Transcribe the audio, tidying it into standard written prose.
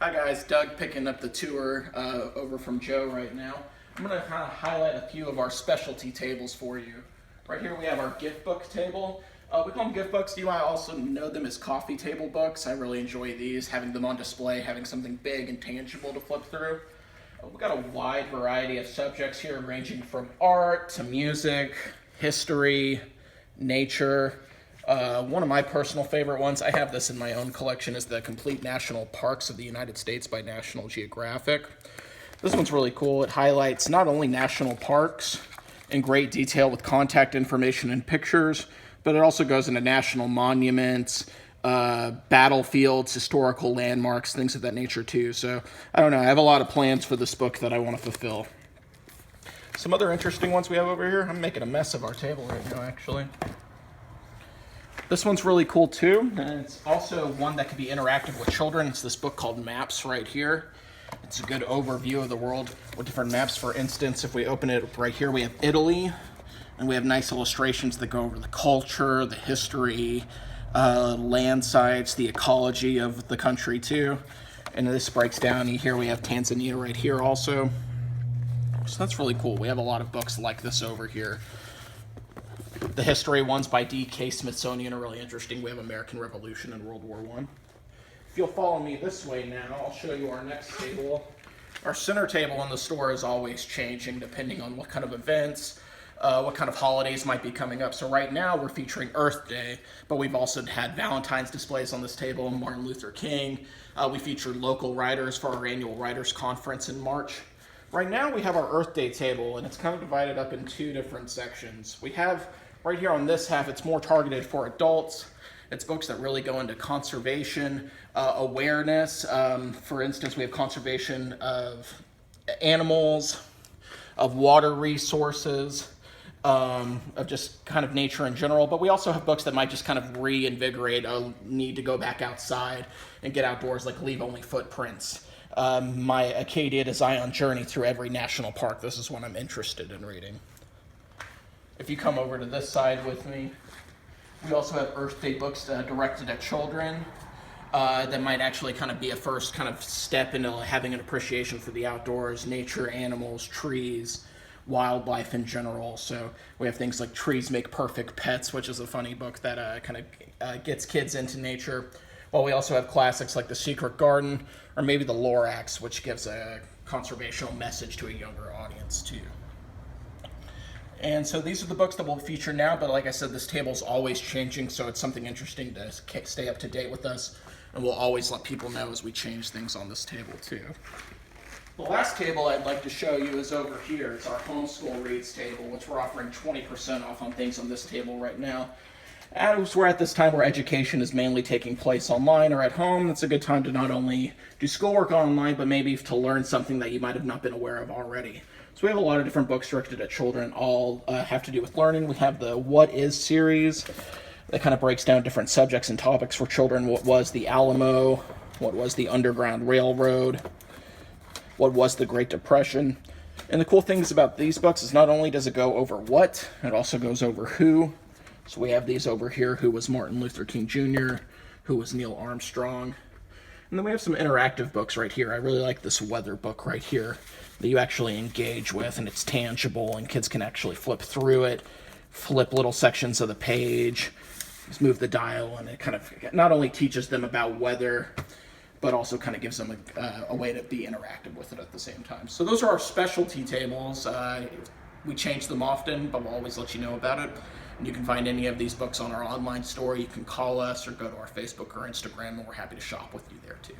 Hi guys, Doug picking up the tour over from Joe right now. I'm going to kind of highlight a few of our specialty tables for you. Right here we have our gift book table. We call them gift books. You might also know them as coffee table books. I really enjoy these, having them on display, having something big and tangible to flip through. We've got a wide variety of subjects here, ranging from art to music, history, nature. One of my personal favorite ones, I have this in my own collection, is the Complete National Parks of the United States by National Geographic. This one's really cool. It highlights not only national parks in great detail with contact information and pictures, but it also goes into national monuments, battlefields, historical landmarks, things of that nature too. So, I don't know, I have a lot of plans for this book that I want to fulfill. Some other interesting ones we have over here. I'm making a mess of our table right now, actually. This one's really cool too, and it's also one that can be interactive with children. It's this book called Maps right here. It's a good overview of the world with different maps. For instance, if we open it right here, we have Italy, and we have nice illustrations that go over the culture, the history, land sites, the ecology of the country too. And this breaks down. Here we have Tanzania right here also. So that's really cool. We have a lot of books like this over here. The history ones by D.K. Smithsonian are really interesting. We have American Revolution and World War I. If you'll follow me this way now, I'll show you our next table. Our center table in the store is always changing depending on what kind of events, what kind of holidays might be coming up. So right now we're featuring Earth Day, but we've also had Valentine's displays on this table, Martin Luther King. We featured local writers for our annual writers conference in March. Right now we have our Earth Day table, and it's kind of divided up in two different sections. We have right here on this half, it's more targeted for adults. It's books that really go into conservation, awareness. For instance, we have conservation of animals, of water resources, of just kind of nature in general. But we also have books that might just kind of reinvigorate a need to go back outside and get outdoors, like Leave Only Footprints. My Acadia to Zion journey through every national park. This is one I'm interested in reading. If you come over to this side with me, we also have Earth Day books directed at children that might actually kind of be a first kind of step into having an appreciation for the outdoors, nature, animals, trees, wildlife in general. So we have things like Trees Make Perfect Pets, which is a funny book that kind of gets kids into nature. While we also have classics like The Secret Garden or maybe The Lorax, which gives a conservational message to a younger audience too. And so these are the books that we'll feature now, but like I said, this table's always changing, so it's something interesting to stay up to date with us, and we'll always let people know as we change things on this table too. The last table I'd like to show you is over here. It's our Homeschool Reads table, which we're offering 20% off on things on this table right now. As we're at this time where education is mainly taking place online or at home, it's a good time to not only do schoolwork online, but maybe to learn something that you might have not been aware of already. So we have a lot of different books directed at children, all have to do with learning. We have the What Is series that kind of breaks down different subjects and topics for children. What was the Alamo? What was the Underground Railroad? What was the Great Depression? And the cool things about these books is not only does it go over what, it also goes over who. So we have these over here. Who was Martin Luther King Jr.? Who was Neil Armstrong? And then we have some interactive books right here. I really like this weather book right here that you actually engage with, and it's tangible, and kids can actually flip through it, flip little sections of the page, just move the dial, and it kind of not only teaches them about weather, but also kind of gives them a way to be interactive with it at the same time. So those are our specialty tables. We change them often, but we'll always let you know about it. And you can find any of these books on our online store. You can call us or go to our Facebook or Instagram, and we're happy to shop with you there too.